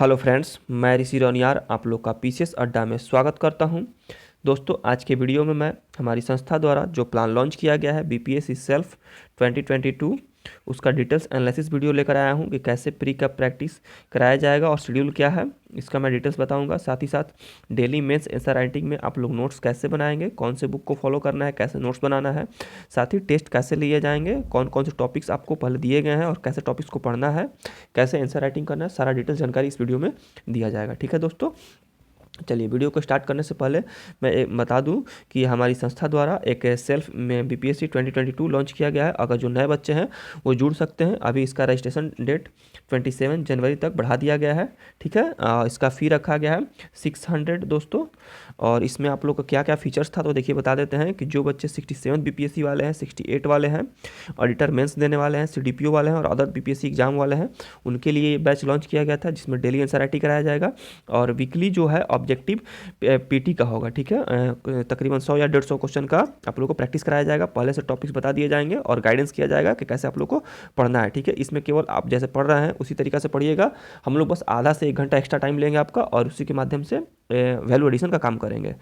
Hello friends, मैं ऋषि रोनियार आप लोग का पीसीएस अड्डा में स्वागत करता हूं। दोस्तों, आज के वीडियो में मैं हमारी संस्था द्वारा जो प्लान लॉन्च किया गया है बीपीएससी सेल्फ 2022 उसका डिटेल्स एनालिसिस वीडियो लेकर आया हूं कि कैसे प्री का प्रैक्टिस कराया जाएगा और शेड्यूल क्या है, इसका मैं डिटेल्स बताऊंगा। साथ ही साथ डेली मेंस एंसर राइटिंग में आप लोग नोट्स कैसे बनाएंगे, कौन से बुक को फॉलो करना है, कैसे नोट्स बनाना है, साथ ही टेस्ट कैसे लिए जाएंगे, कौन कौन से टॉपिक्स आपको पहले दिए गए हैं और कैसे टॉपिक्स को पढ़ना है, कैसे आंसर राइटिंग करना है, सारा डिटेल्स जानकारी इस वीडियो में दिया जाएगा। ठीक है दोस्तों, चलिए वीडियो को स्टार्ट करने से पहले मैं बता दूं कि हमारी संस्था द्वारा एक सेल्फ में बीपीएससी 2022 लॉन्च किया गया है। अगर जो नए बच्चे हैं वो जुड़ सकते हैं। अभी इसका रजिस्ट्रेशन डेट 27 जनवरी तक बढ़ा दिया गया है। ठीक है, इसका फ़ी रखा गया है 600 दोस्तों। और इसमें आप लोग का क्या क्या फीचर्स था तो देखिए बता देते हैं कि जो बच्चे 67 बीपीएससी वाले हैं, 68 वाले हैं, ऑडिटर मेंस देने वाले हैं, सीडीपीओ वाले हैं और अदर बीपीएससी एग्जाम वाले हैं, उनके लिए ये बैच लॉन्च किया गया था जिसमें डेली एनसीईआरटी कराया जाएगा और वीकली जो है ऑब्जेक्टिव पीटी का होगा। ठीक है, तकरीबन 100 या 150 क्वेश्चन का आप लोग को प्रैक्टिस कराया जाएगा। पहले से टॉपिक्स बता दिए जाएंगे और गाइडेंस किया जाएगा कि कैसे आप लोग को पढ़ना है। ठीक है, इसमें केवल आप जैसे पढ़ रहे हैं उसी तरीक़ा से पढ़िएगा। हम लोग बस आधा से 1 घंटा एक्स्ट्रा टाइम लेंगे आपका और उसी के माध्यम से वैल्यू एडिशन का काम करेंगे।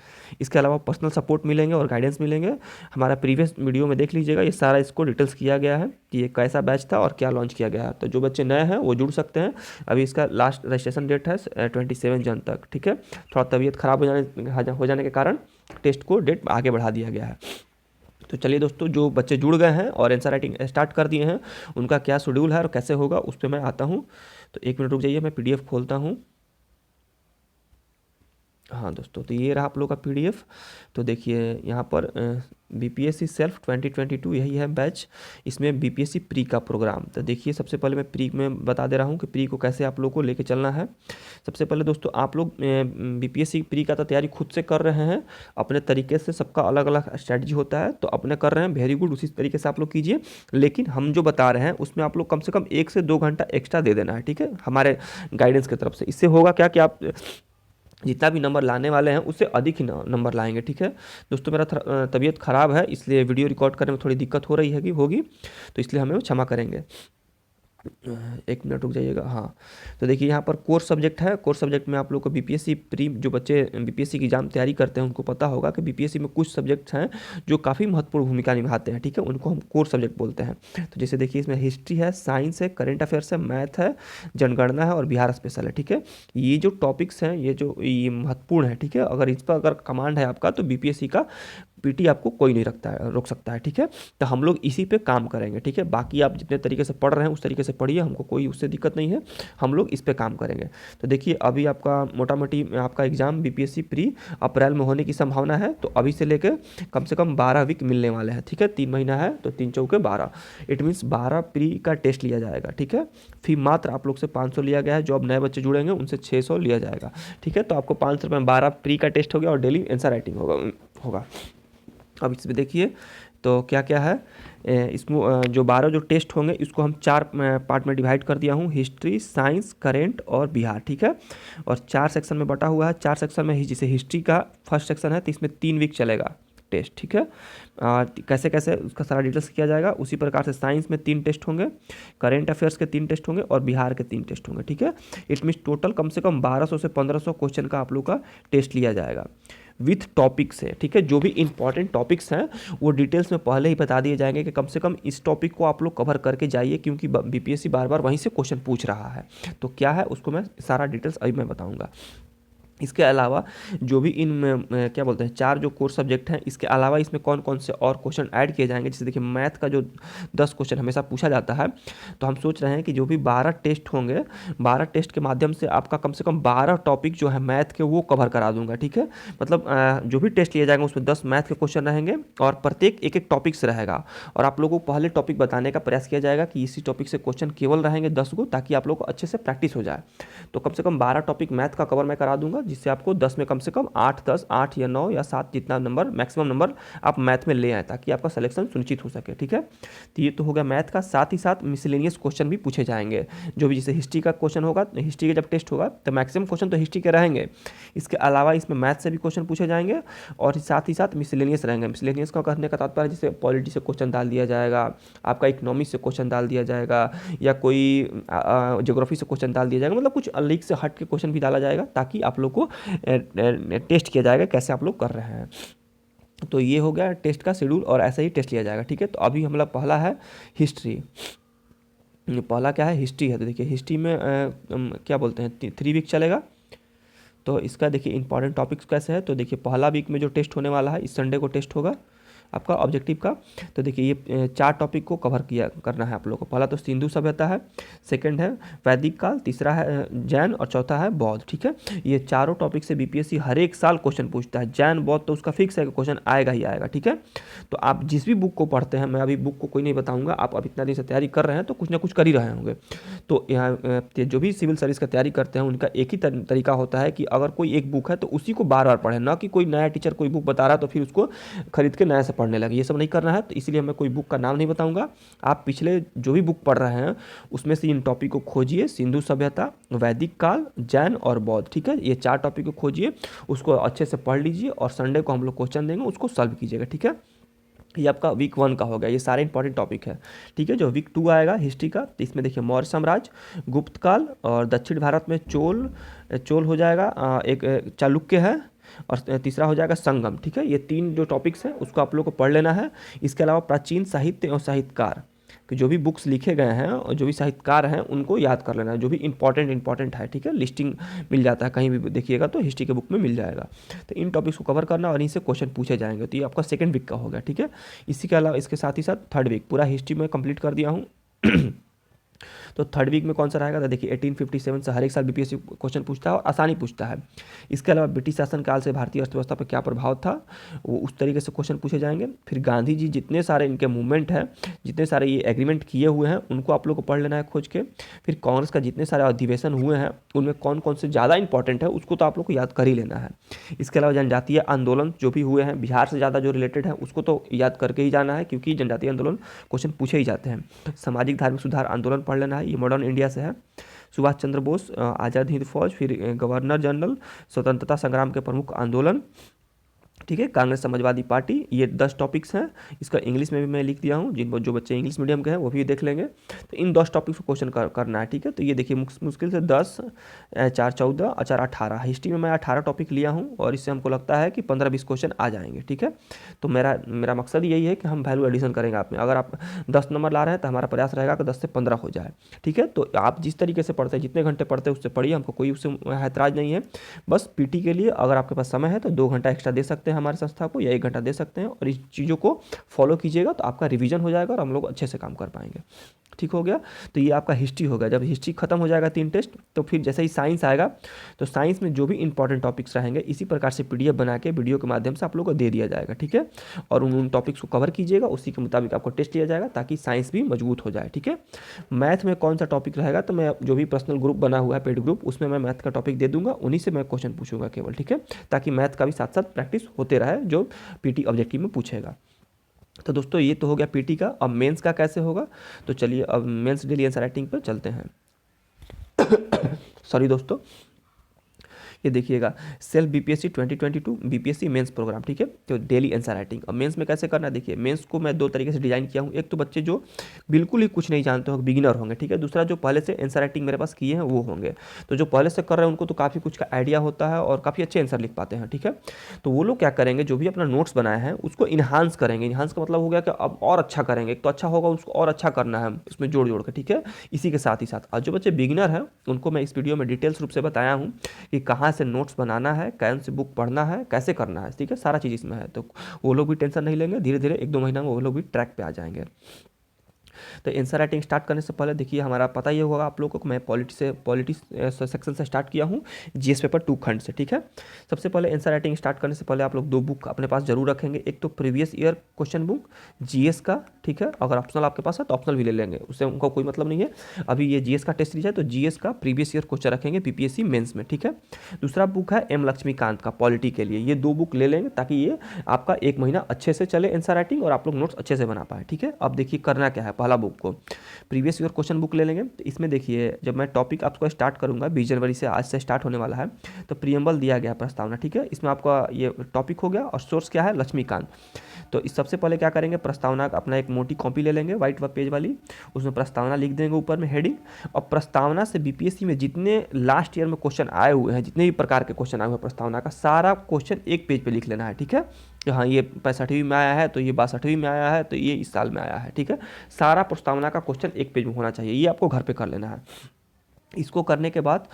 इसके अलावा पर्सनल सपोर्ट मिलेंगे और गाइडेंस मिलेंगे। हमारा प्रीवियस वीडियो में देख लीजिएगा, ये सारा इसको डिटेल्स किया गया है कि ये कैसा बैच था और क्या लॉन्च किया गया है। तो जो बच्चे नए हैं वो जुड़ सकते हैं। अभी इसका लास्ट रजिस्ट्रेशन डेट है 27 जन तक। ठीक है, थोड़ा तबीयत खराब हो जाने के कारण टेस्ट को डेट आगे बढ़ा दिया गया है। तो चलिए दोस्तों, जो बच्चे जुड़ गए हैं और आंसर राइटिंग स्टार्ट कर दिए हैं उनका क्या शेड्यूल है और कैसे होगा उस पर मैं आता हूँ। तो 1 मिनट रुक जाइए, मैं पीडीएफ खोलता हूँ। हाँ दोस्तों, तो ये रहा आप लोग का पीडीएफ। तो देखिए यहाँ पर बीपीएससी सेल्फ 2022 यही है बैच। इसमें बीपीएससी प्री का प्रोग्राम। तो देखिए सबसे पहले मैं प्री में बता दे रहा हूँ कि प्री को कैसे आप लोग को लेके चलना है। सबसे पहले दोस्तों, आप लोग बीपीएससी प्री का तो तैयारी खुद से कर रहे हैं अपने तरीके से। सबका अलग अलग स्ट्रैटेजी होता है, तो अपने कर रहे हैं, वेरी गुड, उसी तरीके से आप लोग कीजिए। लेकिन हम जो बता रहे हैं उसमें आप लोग कम से कम 1 से 2 घंटा एक्स्ट्रा दे देना है। ठीक है, हमारे गाइडेंस की तरफ से। इससे होगा क्या कि आप जितना भी नंबर लाने वाले हैं उससे अधिक ही नंबर लाएंगे। ठीक है दोस्तों, मेरा तबीयत ख़राब है इसलिए वीडियो रिकॉर्ड करने में थोड़ी दिक्कत हो रही होगी, तो इसलिए हमें क्षमा करेंगे। 1 मिनट रुक जाइएगा। हाँ, तो देखिए यहाँ पर कोर सब्जेक्ट है। कोर सब्जेक्ट में आप लोग को बीपीएससी प्री, जो बच्चे बीपीएससी की एग्जाम तैयारी करते हैं उनको पता होगा कि बीपीएससी में कुछ सब्जेक्ट्स हैं जो काफ़ी महत्वपूर्ण भूमिका निभाते हैं। ठीक है, उनको हम कोर सब्जेक्ट बोलते हैं। तो जैसे देखिए इसमें हिस्ट्री है, साइंस है, करेंट अफेयर्स है, मैथ है, जनगणना है और बिहार स्पेशल है। ठीक है, ये जो टॉपिक्स हैं ये महत्वपूर्ण है। ठीक है, अगर इस पर अगर कमांड है आपका तो बीपीएससी का पीटी आपको कोई नहीं रोक सकता है। ठीक है, तो हम लोग इसी पे काम करेंगे। ठीक है, बाकी आप जितने तरीके से पढ़ रहे हैं उस तरीके से पढ़िए, हमको कोई उससे दिक्कत नहीं है, हम लोग इस पे काम करेंगे। तो देखिए अभी आपका मोटा मोटी आपका एग्जाम बीपीएससी प्री अप्रैल में होने की संभावना है। तो अभी से लेकर कम से कम 12 वीक मिलने वाले हैं। ठीक है, 3 महीना है तो 3 चौके 12, इट मीन्स 12 प्री का टेस्ट लिया जाएगा। ठीक है, फी मात्र आप लोग से 500 लिया गया है। जो अब नए बच्चे जुड़ेंगे उनसे 600 लिया जाएगा। ठीक है, तो आपको 500 रुपये में 12 प्री का टेस्ट हो गया और डेली आंसर राइटिंग होगा। अब इसमें देखिए तो क्या क्या है। इसमें जो 12 जो टेस्ट होंगे इसको हम 4 पार्ट में डिवाइड कर दिया हूँ, हिस्ट्री, साइंस, करेंट और बिहार। ठीक है, और 4 सेक्शन में बटा हुआ है। 4 सेक्शन में जैसे हिस्ट्री का फर्स्ट सेक्शन है तो इसमें 3 वीक चलेगा टेस्ट। ठीक है, कैसे कैसे उसका सारा डिटेल्स किया जाएगा। उसी प्रकार से साइंस में 3 टेस्ट होंगे, करेंट अफेयर्स के 3 टेस्ट होंगे और बिहार के 3 टेस्ट होंगे। ठीक है, इट मीन्स टोटल कम से कम 1200 से 1500 क्वेश्चन का आप लोग का टेस्ट लिया जाएगा विथ टॉपिक्स है। ठीक है, जो भी इंपॉर्टेंट टॉपिक्स हैं वो डिटेल्स में पहले ही बता दिए जाएंगे कि कम से कम इस टॉपिक को आप लोग कवर करके जाइए, क्योंकि बीपीएससी बार बार वहीं से क्वेश्चन पूछ रहा है। तो क्या है उसको मैं सारा डिटेल्स अभी मैं बताऊंगा। इसके अलावा जो भी क्या बोलते हैं 4 जो कोर्स सब्जेक्ट हैं, इसके अलावा इसमें कौन कौन से और क्वेश्चन ऐड किए जाएंगे। जैसे देखिए मैथ का जो 10 क्वेश्चन हमेशा पूछा जाता है, तो हम सोच रहे हैं कि जो भी 12 टेस्ट होंगे, 12 टेस्ट के माध्यम से आपका कम से कम 12 टॉपिक जो है मैथ के वो कवर करा दूंगा। ठीक है, मतलब जो भी टेस्ट लिए जाएंगे उसमें 10 मैथ के क्वेश्चन रहेंगे और प्रत्येक एक टॉपिक से रहेगा। और आप लोगों को पहले टॉपिक बताने का प्रयास किया जाएगा कि इसी टॉपिक से क्वेश्चन केवल रहेंगे 10 को, ताकि आप लोग को अच्छे से प्रैक्टिस हो जाए। तो कम से कम 12 टॉपिक मैथ का कवर मैं करा दूंगा, जिससे आपको 10 में कम से कम 8, 10, 8 या 9 या 7 जितना नंबर मैक्सिमम नंबर आप मैथ में ले आए, ताकि आपका सिलेक्शन सुनिश्चित हो सके। ठीक है, तो ये तो हो गया मैथ का। साथ ही साथ मिसलेनियस क्वेश्चन भी पूछे जाएंगे, जो भी जैसे हिस्ट्री का क्वेश्चन होगा, हिस्ट्री का जब टेस्ट होगा तो मैक्सिमम क्वेश्चन तो हिस्ट्री के रहेंगे, इसके अलावा इसमें मैथ से भी क्वेश्चन पूछे जाएंगे और साथ ही साथ मिसलेनियस रहेंगे। मिसलेनियस का कहने का तात्पर्य जैसे पॉलिटी से क्वेश्चन डाल दिया जाएगा, आपका इकोनॉमी से क्वेश्चन डाल दिया जाएगा, या कोई ज्योग्राफी से क्वेश्चन डाल दिया जाएगा, मतलब कुछ लीक से हट के क्वेश्चन भी डाला जाएगा, ताकि आप लोग को टेस्ट किया जाएगा कैसे आप लोग कर रहे हैं। तो ये हो गया टेस्ट का शेड्यूल और ऐसे ही टेस्ट लिया जाएगा। ठीक है, तो अभी हम लोग पहला है हिस्ट्री। पहला क्या है? हिस्ट्री है। तो देखिए हिस्ट्री में क्या बोलते हैं 3 वीक चलेगा। तो इसका देखिए इंपॉर्टेंट टॉपिक्स कैसे है। तो देखिए पहला वीक में जो टेस्ट होने वाला है, इस संडे को टेस्ट होगा आपका ऑब्जेक्टिव का। तो देखिए ये 4 टॉपिक को कवर करना है आप लोगों को। पहला तो सिंधु सभ्यता है, सेकंड है वैदिक काल, तीसरा है जैन और चौथा है बौद्ध। ठीक है, ये चारों टॉपिक से बीपीएससी हर एक साल क्वेश्चन पूछता है। जैन बौद्ध तो उसका फिक्स है कि क्वेश्चन आएगा ही आएगा। ठीक है, तो आप जिस भी बुक को पढ़ते हैं, मैं अभी बुक को कोई नहीं बताऊंगा, आप अब इतना दिन से तैयारी कर रहे हैं तो कुछ ना कुछ कर ही रहे होंगे। तो यहाँ जो भी सिविल सर्विस का तैयारी करते हैं उनका एक ही तरीका होता है कि अगर कोई एक बुक है तो उसी को बार बार पढ़ें, ना कि कोई नया टीचर कोई बुक बता रहा है तो फिर उसको खरीद के नया से पढ़ने लगे। ये सब नहीं करना है। तो इसलिए मैं कोई बुक का नाम नहीं बताऊंगा। आप पिछले जो भी बुक पढ़ रहे हैं उसमें से इन टॉपिक को खोजिए, सिंधु सभ्यता, वैदिक काल, जैन और बौद्ध। ठीक है, ये 4 टॉपिक को खोजिए, उसको अच्छे से पढ़ लीजिए और संडे को हम लोग क्वेश्चन देंगे, उसको सॉल्व कीजिएगा। ठीक है, ये आपका वीक 1 का हो गया। ये सारे इंपॉर्टेंट टॉपिक है। ठीक है, जो वीक 2 आएगा हिस्ट्री का, तो इसमें देखिए मौर्य साम्राज्य, गुप्त काल और दक्षिण भारत में चोल हो जाएगा, एक चालुक्य है और तीसरा हो जाएगा संगम। ठीक है, ये 3 जो टॉपिक्स हैं उसको आप लोग को पढ़ लेना है। इसके अलावा प्राचीन साहित्य और साहित्यकार कि जो भी बुक्स लिखे गए हैं और जो भी साहित्यकार हैं उनको याद कर लेना है, जो भी इंपॉर्टेंट है। ठीक है, लिस्टिंग मिल जाता है, कहीं भी देखिएगा तो हिस्ट्री के बुक में मिल जाएगा। तो इन टॉपिक्स को कवर करना और इनसे क्वेश्चन पूछे जाएंगे। तो ये आपका सेकंड वीक का हो गया। ठीक है, इसी के अलावा इसके साथ ही साथ थर्ड वीक पूरा हिस्ट्री में कंप्लीट कर दिया हूँ। तो थर्ड वीक में कौन सा रहेगा? तो देखिए 1857 से हर एक साल बीपीएससी क्वेश्चन पूछता है और आसानी पूछता है। इसके अलावा ब्रिटिश शासन काल से भारतीय अर्थव्यवस्था पर क्या प्रभाव था, वो उस तरीके से क्वेश्चन पूछे जाएंगे। फिर गांधी जी जितने सारे इनके मूवमेंट हैं, जितने सारे ये एग्रीमेंट किए हुए हैं, उनको आप लोग को पढ़ लेना है खोज के। फिर कांग्रेस का जितने सारे अधिवेशन हुए हैं उनमें कौन कौन से ज़्यादा इंपॉर्टेंट है उसको तो आप लोग को याद कर ही लेना है। इसके अलावा जनजातीय आंदोलन जो भी हुए हैं बिहार से ज़्यादा जो रिलेटेड है उसको तो याद करके ही जाना है, क्योंकि जनजातीय आंदोलन क्वेश्चन पूछे ही जाते हैं। सामाजिक धार्मिक सुधार आंदोलन पढ़ लेना है, ये मॉडर्न इंडिया से है। सुभाष चंद्र बोस, आज़ाद हिंद फौज, फिर गवर्नर जनरल, स्वतंत्रता संग्राम के प्रमुख आंदोलन। ठीक है, कांग्रेस समाजवादी पार्टी, ये 10 टॉपिक्स हैं। इसका इंग्लिश में भी मैं लिख दिया हूँ, जो बच्चे इंग्लिश मीडियम के हैं वो भी देख लेंगे। तो इन 10 टॉपिक्स को क्वेश्चन करना है। ठीक है, तो ये देखिए मुश्किल से 10, 4 14 और 4 18। हिस्ट्री में मैं 18 टॉपिक लिया हूँ और इससे हमको लगता है कि 15-20 क्वेश्चन आ जाएंगे। ठीक है, तो मेरा मकसद यही है कि हम वैल्यू एडिशन करेंगे आप में। अगर आप 10 नंबर ला रहे हैं तो हमारा प्रयास रहेगा कि 10 से 15 हो जाए। ठीक है, तो आप जिस तरीके से पढ़ते हैं, जितने घंटे पढ़ते हैं उससे पढ़िए, हमको कोई उससे ऐतराज़ नहीं है। बस पीटी के लिए अगर आपके पास समय है तो 2 घंटा एक्स्ट्रा दे सकते हैं हमारे संस्था को, 1 घंटा दे सकते हैं, और इस चीज़ों को फॉलो कीजिएगा तो आपका रिवीजन हो जाएगा और हम लोग अच्छे से काम कर पाएंगे। ठीक हो गया, तो ये आपका हिस्ट्री हो गया। जब हिस्ट्री खत्म हो जाएगा 3 टेस्ट, तो फिर जैसे ही साइंस आएगा तो साइंस में जो भी इंपॉर्टेंट टॉपिक्स रहेंगे इसी प्रकार से पीडीएफ बना के वीडियो के माध्यम से आप लोग को दे दिया जाएगा। ठीक है, और उन टॉपिक्स को कवर कीजिएगा, उसी के मुताबिक आपको टेस्ट लिया जाएगा ताकि साइंस भी मजबूत हो जाए। ठीक है, मैथ में कौन सा टॉपिक रहेगा, तो मैं जो भी पर्सनल ग्रुप बना हुआ है पेड ग्रुप, उसमें मैं मैथ का टॉपिक दे दूंगा, उन्हीं से मैं क्वेश्चन पूछूंगा केवल। ठीक है, ताकि मैथ का भी साथ साथ प्रैक्टिस होते रहे जो पीटी ऑब्जेक्टिव में पूछेगा। तो दोस्तों ये तो हो गया पीटी का। अब मेंस का कैसे होगा, तो चलिए अब मेंस डेली आंसर राइटिंग पर चलते हैं। सॉरी दोस्तों, ये देखिएगा self BPSC 2022 BPSC mains programme. ठीक है, तो डेली आंसर राइटिंग। अब मेंस में कैसे करना है, देखिए मेंस को मैं 2 तरीके से डिजाइन किया हूँ। एक तो बच्चे जो बिल्कुल ही कुछ नहीं जानते हो, बिगिनर होंगे। ठीक है, दूसरा जो पहले से आंसर राइटिंग मेरे पास किए हैं वो होंगे। तो जो पहले से कर रहे हैं उनको तो काफ़ी कुछ का आइडिया होता है और काफ़ी अच्छे आंसर लिख पाते हैं। ठीक है, तो वो लोग क्या करेंगे, जो भी अपना नोट्स बनाए हैं उसको इन्हांस करेंगे। इन्हांस का मतलब हो गया कि अब और अच्छा करेंगे, एक तो अच्छा होगा उसको और अच्छा करना है उसमें जोड़ जोड़ के। ठीक है, इसी के साथ ही साथ और जो बच्चे बिगिनर हैं उनको मैं इस वीडियो में डिटेल्स रूप से बताया हूँ कि कहाँ से नोट्स बनाना है, कौन सी बुक पढ़ना है, कैसे करना है। ठीक है, सारा चीज़ इसमें है, तो वो लोग भी टेंशन नहीं लेंगे। धीरे धीरे 1-2 महीना में वो लोग भी ट्रैक पे आ जाएंगे। तो आंसर राइटिंग स्टार्ट करने से पहले देखिए हमारा पता ही होगा आप लोगों को, मैं पॉलिटिक्स सेक्शन से स्टार्ट किया हूँ, जीएस पेपर 2 खंड से, ठीक है। सबसे पहले आंसर राइटिंग स्टार्ट करने से पहले आप लोग 2 बुक अपने पास जरूर रखेंगे, एक तो previous year question book GS का, ठीक है। अगर ऑप्शनल आपके पास है तो ऑप्शनल भी ले लेंगे, उससे उनको कोई मतलब नहीं है। अभी ये जीएस का टेस्ट सीरीज है तो जीएस का प्रीवियस ईयर क्वेश्चन रखेंगे बीपीएससी मेंस में, ठीक है। दूसरा बुक है एम लक्ष्मीकांत का पॉलिटी के लिए, ये 2 बुक ले लेंगे ताकि ये आपका 1 महीना अच्छे से चले आंसर राइटिंग और आप लोग नोट्स अच्छे से बना पाए, ठीक है। अब देखिए करना क्या है, पहला बुक को प्रीवियस ईयर क्वेश्चन बुक ले लेंगे। तो इसमें देखिए जब मैं टॉपिक आपको स्टार्ट करूंगा 20 जनवरी से, आज से स्टार्ट होने वाला है, तो प्रीएम्बल दिया गया प्रस्तावना, ठीक है। इसमें आपका ये टॉपिक हो गया और सोर्स क्या है, लक्ष्मीकांत। तो इस सबसे पहले क्या करेंगे, प्रस्तावना का अपना एक मोटी कॉपी ले लेंगे व्हाइट पेज वाली, उसमें प्रस्तावना लिख देंगे ऊपर में हेडिंग, और प्रस्तावना से बीपीएससी में जितने लास्ट ईयर में क्वेश्चन आए हुए हैं, जितने भी प्रकार के क्वेश्चन आए हुए हैं प्रस्तावना का, सारा क्वेश्चन एक पेज पे लिख लेना है, ठीक है। कि हाँ ये 65वीं में आया है, तो ये 62वीं में आया है, तो ये इस साल में आया है, ठीक है। सारा प्रस्तावना का क्वेश्चन एक पेज में होना चाहिए, ये आपको घर पे कर लेना है। इसको करने के बाद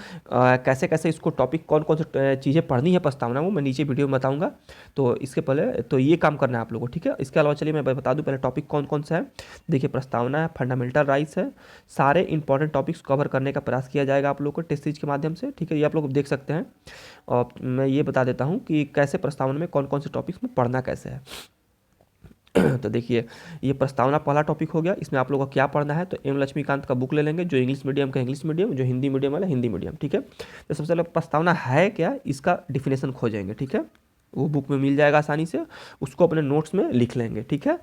कैसे कैसे इसको टॉपिक कौन कौन से चीज़ें पढ़नी है प्रस्तावना, वो मैं नीचे वीडियो में बताऊंगा। तो इसके पहले तो ये काम करना है आप लोगों को, ठीक है। इसके अलावा चलिए मैं बता दूं पहले टॉपिक कौन कौन सा है। देखिए प्रस्तावना है, फंडामेंटल राइट्स है, सारे इंपॉर्टेंट टॉपिक्स कवर करने का प्रयास किया जाएगा आप लोग को टेस्ट सीरीज के माध्यम से, ठीक है। ये आप लोग देख सकते हैं। और मैं ये बता देता हूँ कि कैसे प्रस्तावना में कौन कौन से टॉपिक्स में पढ़ना कैसे है। तो देखिए ये प्रस्तावना पहला टॉपिक हो गया, इसमें आप लोगों को क्या पढ़ना है, तो एम लक्ष्मीकांत का बुक ले लेंगे, जो इंग्लिश मीडियम का इंग्लिश मीडियम, जो हिंदी मीडियम वाला हिंदी मीडियम, ठीक है। तो सबसे पहले प्रस्तावना है क्या, इसका डिफिनेशन खोजेंगे, ठीक है। वो बुक में मिल जाएगा आसानी से, उसको अपने नोट्स में लिख लेंगे, ठीक है।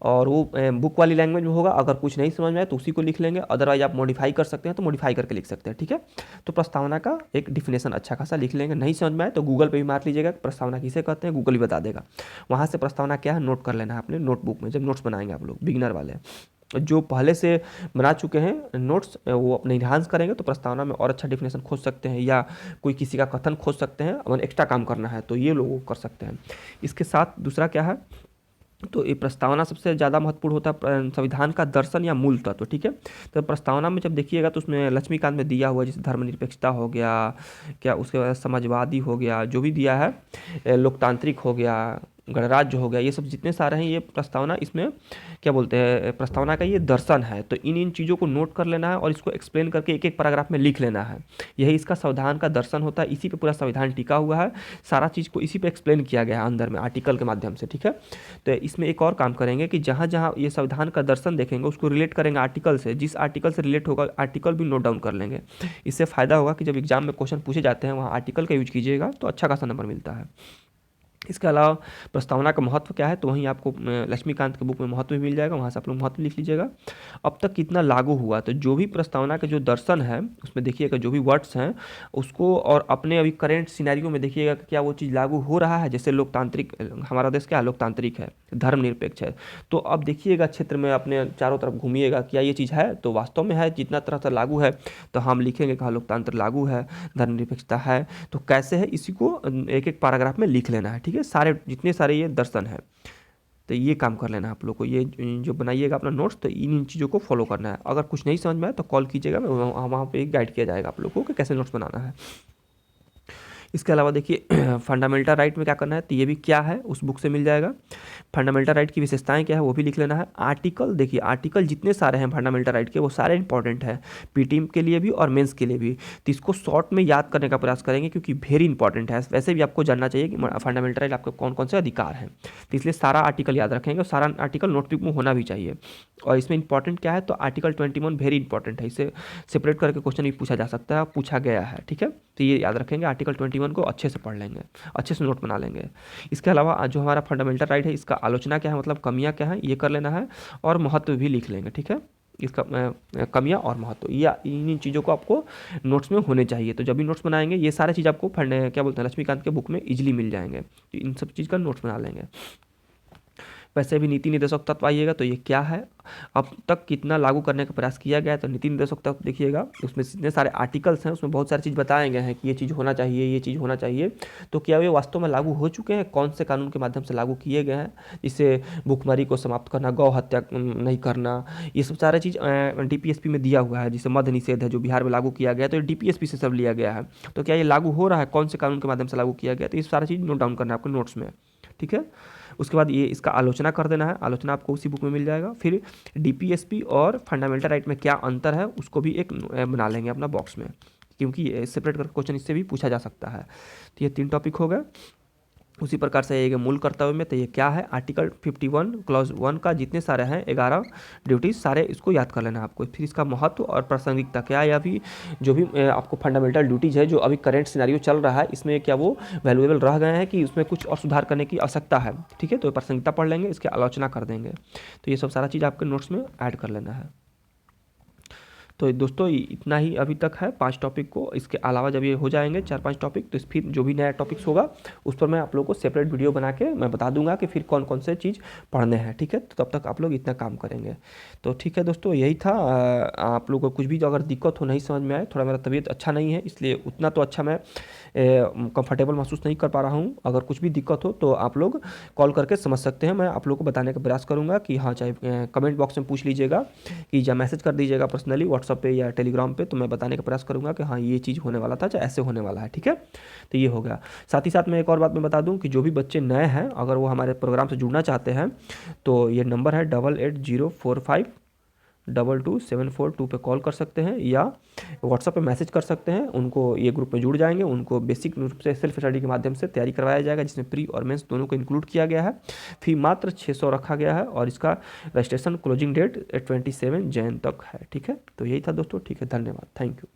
और वो बुक वाली लैंग्वेज में होगा, अगर कुछ नहीं समझ में आए तो उसी को लिख लेंगे, अदरवाइज आप मॉडिफाई कर सकते हैं तो मॉडिफाई करके लिख सकते हैं, ठीक है। तो प्रस्तावना का एक डिफिनेशन अच्छा खासा लिख लेंगे, नहीं समझ में आए तो गूगल पे भी मार लीजिएगा प्रस्तावना किसे कहते हैं, गूगल भी बता देगा। वहाँ से प्रस्तावना क्या है नोट कर लेना है अपने नोटबुक में, जब नोट्स बनाएंगे आप लोग बिगिनर वाले। जो पहले से बना चुके हैं नोट्स वो अपने इन्हांस करेंगे तो प्रस्तावना में और अच्छा डिफिनेशन खोज सकते हैं, या कोई किसी का कथन खोज सकते हैं, अगर एक्स्ट्रा काम करना है तो ये लोग कर सकते हैं। इसके साथ दूसरा क्या है, तो ये प्रस्तावना सबसे ज़्यादा महत्वपूर्ण होता है संविधान का दर्शन या मूल तत्व, ठीक है। तो प्रस्तावना में जब देखिएगा तो उसमें लक्ष्मीकांत में दिया हुआ जैसे धर्मनिरपेक्षता हो गया, क्या उसके बाद समाजवादी हो गया, जो भी दिया है, लोकतांत्रिक हो गया, गणराज्य हो गया, ये सब जितने सारे हैं ये प्रस्तावना इसमें क्या बोलते हैं प्रस्तावना का ये दर्शन है। तो इन चीज़ों को नोट कर लेना है और इसको एक्सप्लेन करके एक एक पैराग्राफ में लिख लेना है। यही इसका संविधान का दर्शन होता है, इसी पे पूरा संविधान टिका हुआ है, सारा चीज़ को इसी पे एक्सप्लेन किया गया है अंदर में आर्टिकल के माध्यम से, ठीक है। तो इसमें एक और काम करेंगे कि जहाँ जहाँ ये संविधान का दर्शन देखेंगे उसको रिलेट करेंगे आर्टिकल से, जिस आर्टिकल से रिलेट होगा आर्टिकल भी नोट डाउन कर लेंगे। इससे फ़ायदा होगा कि जब एग्जाम में क्वेश्चन पूछे जाते हैं वहाँ आर्टिकल का यूज कीजिएगा तो अच्छा खासा नंबर मिलता है। इसके अलावा प्रस्तावना का महत्व क्या है, तो वहीं आपको लक्ष्मीकांत के बुक में महत्व भी मिल जाएगा, वहाँ से आप लोग महत्व लिख लीजिएगा। अब तक कितना लागू हुआ, तो जो भी प्रस्तावना के जो दर्शन है उसमें देखिएगा जो भी वर्ड्स हैं उसको, और अपने अभी करेंट सिनेरियो में देखिएगा कि क्या वो चीज़ लागू हो रहा है। जैसे लोकतांत्रिक, हमारा देश क्या है लोकतांत्रिक है, धर्मनिरपेक्ष है, तो अब देखिएगा क्षेत्र में अपने चारों तरफ घूमिएगा क्या ये चीज़ है, तो वास्तव में है, जितना तरह से लागू है तो हम लिखेंगे कहाँ लोकतंत्र लागू है, धर्मनिरपेक्षता है, तो कैसे है इसी को एक एक पैराग्राफ में लिख लेना है, ठीक है। सारे जितने सारे ये दर्शन है तो ये काम कर लेना है आप लोग को, ये जो बनाइएगा अपना नोट्स तो इन चीज़ों को फॉलो करना है। अगर कुछ नहीं समझ में आए तो कॉल कीजिएगा, वहाँ पे गाइड किया जाएगा आप लोग को कि कैसे नोट्स बनाना है। इसके अलावा देखिए फंडामेंटल राइट में क्या करना है, तो ये भी क्या है उस बुक से मिल जाएगा। फंडामेंटल राइट की विशेषताएं क्या है वो भी लिख लेना है। आर्टिकल देखिए आर्टिकल जितने सारे हैं फंडामेंटल राइट के वो सारे इंपॉर्टेंट है, पीटीएम के लिए भी और मेंस के लिए भी। तो इसको शॉर्ट में याद करने का प्रयास करेंगे क्योंकि वेरी इंपॉर्टेंट है। वैसे भी आपको जानना चाहिए कि फंडामेंटल राइट आपके कौन कौन से अधिकार हैं, तो इसलिए सारा आर्टिकल याद रखेंगे और सारा आर्टिकल नोटबुक में होना भी चाहिए। और इसमें इंपॉर्टेंट क्या है, तो आर्टिकल 21 वेरी इंपॉर्टेंट है, इसे सेपरेट करके क्वेश्चन भी पूछा जा सकता है, पूछा गया है, ठीक है। तो ये याद रखेंगे, आर्टिकल 21 को अच्छे से पढ़ लेंगे, अच्छे से नोट बना लेंगे। इसके अलावा जो हमारा फंडामेंटल राइट है इसका आलोचना क्या है, मतलब कमियां क्या है ये कर लेना है, और महत्व भी लिख लेंगे, ठीक है। इसका कमियां और महत्व या इन चीज़ों को आपको नोट्स में होने चाहिए। तो जब भी नोट्स बनाएंगे ये सारे चीज़ आपको क्या बोलते हैं लक्ष्मीकांत के बुक में इजीली मिल जाएंगे, तो इन सब चीज़ का नोट्स बना लेंगे। वैसे भी नीति निर्देशक तत्व आइएगा तो ये क्या है, अब तक कितना लागू करने का प्रयास किया गया है, तो नीति निर्देशक तत्व देखिएगा उसमें जितने सारे आर्टिकल्स हैं उसमें बहुत सारी चीज़ बताए गए हैं कि ये चीज़ होना चाहिए, ये चीज़ होना चाहिए। तो क्या ये वास्तव में लागू हो चुके हैं, कौन से कानून के माध्यम से लागू किए गए हैं, जिससे भूखमरी को समाप्त करना, गौ हत्या नहीं करना, ये सब सारे चीज़ डीपीएसपी में दिया हुआ है। जिससे मद्य निषेध है जो बिहार में लागू किया गया, तो डीपीएसपी से सब लिया गया है। तो क्या ये लागू हो रहा है, कौन से कानून के माध्यम से लागू किया गया, तो ये सारा चीज़ नोट डाउन करना है आपके नोट्स में, ठीक है। उसके बाद ये इसका आलोचना कर देना है, आलोचना आपको उसी बुक में मिल जाएगा। फिर डीपीएसपी और फंडामेंटल राइट में क्या अंतर है उसको भी एक बना लेंगे अपना बॉक्स में, क्योंकि सेपरेट करके क्वेश्चन इससे भी पूछा जा सकता है। तो ये 3 टॉपिक हो गए। उसी प्रकार से ये मूल कर्तव्य में, तो ये क्या है, आर्टिकल 51 क्लॉज 1 का जितने सारे हैं 11 ड्यूटीज सारे इसको याद कर लेना है आपको। फिर इसका महत्व और प्रासंगिकता क्या है, या भी जो भी आपको फंडामेंटल ड्यूटीज है जो अभी करंट सिनेरियो चल रहा है इसमें क्या वो वैल्यूएबल रह गए हैं कि उसमें कुछ और सुधार करने की आवश्यकता है। ठीक है, तो प्रासंगिकता पढ़ लेंगे, इसकी आलोचना कर देंगे। तो ये सब सारा चीज़ आपके नोट्स में ऐड कर लेना है। तो दोस्तों इतना ही अभी तक है 5 टॉपिक को। इसके अलावा जब ये हो जाएंगे 4-5 टॉपिक, तो फिर जो भी नया टॉपिक्स होगा उस पर मैं आप लोगों को सेपरेट वीडियो बना के मैं बता दूंगा कि फिर कौन कौन से चीज़ पढ़ने हैं। ठीक है, तो तब तक आप लोग इतना काम करेंगे। तो ठीक है दोस्तों, यही था। आप लोगों को कुछ भी अगर दिक्कत हो, नहीं समझ में आए, थोड़ा मेरा तबीयत अच्छा नहीं है इसलिए उतना तो अच्छा मैं कंफर्टेबल महसूस नहीं कर पा रहा हूँ। अगर कुछ भी दिक्कत हो तो आप लोग कॉल करके समझ सकते हैं, मैं आप लोग को बताने का प्रयास करूँगा कि हाँ, चाहे कमेंट बॉक्स में पूछ लीजिएगा कि या मैसेज कर दीजिएगा पर्सनली व्हाट्सअप पे या टेलीग्राम पे, तो मैं बताने का प्रयास करूँगा कि हाँ ये चीज़ होने वाला था, चाहे ऐसे होने वाला है। ठीक है, तो ये हो गया। साथ ही साथ मैं एक और बात मैं बता दूँ कि जो भी बच्चे नए हैं अगर वो हमारे प्रोग्राम से जुड़ना चाहते हैं तो ये नंबर है 8804522742 पे कॉल कर सकते हैं या व्हाट्सएप पे मैसेज कर सकते हैं। उनको ये ग्रुप में जुड़ जाएंगे, उनको बेसिक रूप से सेल्फ स्टडी के माध्यम से तैयारी करवाया जाएगा जिसमें प्री और मेंस दोनों को इंक्लूड किया गया है। फी मात्र 600 रखा गया है और इसका रजिस्ट्रेशन क्लोजिंग डेट 27 जैन तक है। ठीक है, तो यही था दोस्तों। ठीक है, धन्यवाद, थैंक यू।